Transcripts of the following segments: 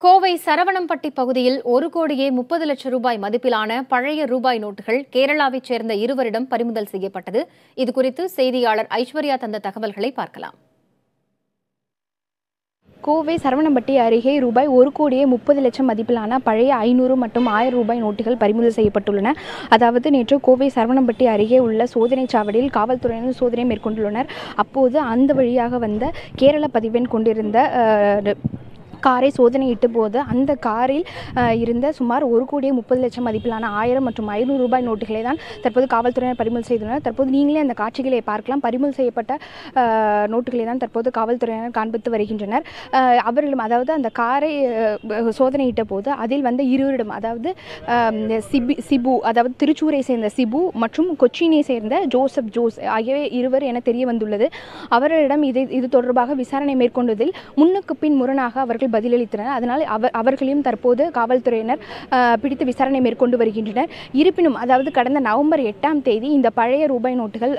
கோவை சரவணம்பட்டி பகுதியில் 1,30,00,000 ரூபாய் மதிப்பிலான பழைய ரூபாய் நோட்டுகள் கேரளாவைச் சேர்ந்த இருவரிடம் பறிமுதல் செய்யப்பட்டது. இதுகுறித்து செய்தியாளர் ஐஸ்வர்யா தந்த தகவல்களை பார்க்கலாம். கோவை சரவணம்பட்டி அருகே ரூபாய் 1,30,00,000 மதிப்பிலான பழைய 500 மற்றும் 1000 ரூபாய் நோட்டுகள் பறிமுதல் செய்யப்பட்டுள்ளன. அதாவது நேற்று கோவை சரவணம்பட்டி அருகே உள்ள சோதனை சாவடியில் காவல்துறையினர் சோதனை மேற்கொண்டுள்ளனர். அப்போது அந்த வழியாக வந்த கேரள பதிவெண் கொண்டிருந்த காரை சோதனையிட்ட போது அந்த காரில் இருந்த சுமார் 1,30,00,000 மதிப்பிலான 1000 மற்றும் 500 ரூபாய் நோட்டுகளை தான் தற்போது காவல்துறையினர் பறிமுதல் செய்துள்ளனர். தற்போது நீங்களே அந்த காட்சிகளை பார்க்கலாம். பறிமுதல் செய்யப்பட்ட நோட்டுகளை தான் தற்போது காவல்துறையினர் காண்பித்து வருகின்றனர். அவர்களும் அதாவது அந்த காரை சோதனையிட்ட போது அதில் வந்த இருவரிடம் அதாவது சிபு அதாவது திருச்சூரை சேர்ந்த சிபு மற்றும் கொச்சினை சேர்ந்த ஜோஸ் ஆகிய இருவர் என தெரிய வந்துள்ளது. அவர்களிடம் இது தொடர்பாக விசாரணை மேற்கொண்டதில் முன்னுக்கு பின் முரணாக அவர்கள் பதிலளித்தனர். அதனால் அவர்களையும் தற்போது காவல்துறையினர் பிடித்து விசாரணை மேற்கொண்டு வருகின்றனர். இருப்பினும் அதாவது கடந்த நவம்பர் 8ஆம் தேதி இந்த பழைய ரூபாய் நோட்டுகள்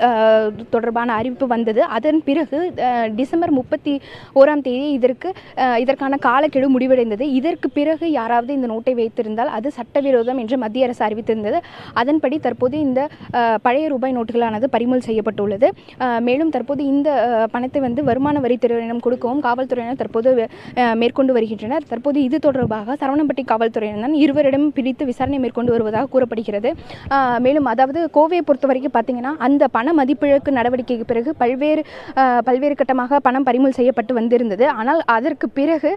தொடர்பான அறிவிப்பு வந்தது. அதன் பிறகு டிசம்பர் 31ஆம் தேதி இதற்கான காலக்கெடு முடிவடைந்தது. இதற்கு பிறகு யாராவது இந்த நோட்டை வைத்திருந்தால் அது சட்டவிரோதம் என்று மத்திய அரசு அறிவித்திருந்தது. அதன்படி தற்போது இந்த பழைய ரூபாய் நோட்டுகளானது பறிமுதல் செய்யப்பட்டுள்ளது. மேலும் தற்போது இந்த பணத்தை வருமான வரித்துறையிடம் கொடுக்கவும் காவல்துறையினர் தற்போது மேற்கொண்டு வருகின்றனர். தற்போது இது தொடர்பாக சரவணம்பட்டி காவல்துறையினர் இருவரிடம் பிடித்து விசாரணை மேற்கொண்டு வருவதாக கூறப்படுகிறது. மேலும் அதாவது கோவையை பொறுத்தவரைக்கும் பார்த்தீங்கன்னா அந்த பண மதிப்பிழப்பு நடவடிக்கைக்கு பிறகு பல்வேறு கட்டமாக பணம் பறிமுதல் செய்யப்பட்டு வந்திருந்தது. ஆனால் அதற்கு பிறகு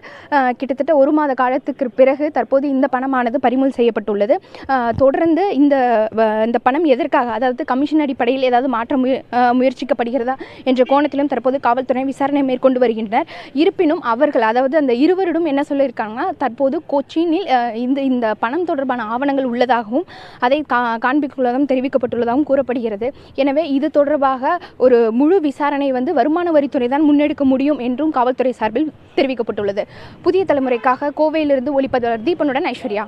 கிட்டத்தட்ட ஒரு மாத காலத்துக்கு பிறகு தற்போது இந்த பணமானது பறிமுதல் செய்யப்பட்டுள்ளது. தொடர்ந்து இந்த பணம் எதற்காக அதாவது கமிஷன் அடிப்படையில் ஏதாவது மாற்ற முயற்சிக்கப்படுகிறதா என்ற கோணத்திலும் தற்போது காவல்துறை விசாரணை மேற்கொண்டு வருகின்றனர். இருப்பினும் அவர்கள் அதாவது அந்த இருவரிடம் என்ன சொல்லியிருக்காங்கன்னா தற்போது கொச்சினில் இந்த பணம் தொடர்பான ஆவணங்கள் உள்ளதாகவும் அதை காண்பிக்குள்ளதாகவும் தெரிவிக்கப்பட்டுள்ளதாகவும் கூறப்படுகிறது. எனவே இது தொடர்பாக ஒரு முழு விசாரணை வருமான வரித்துறை தான் முன்னெடுக்க முடியும் என்றும் காவல்துறை சார்பில் தெரிவிக்கப்பட்டுள்ளது. புதிய தலைமுறைக்காக கோவையிலிருந்து ஒளிப்பதிவாளர் தீபனுடன் ஐஸ்வர்யா.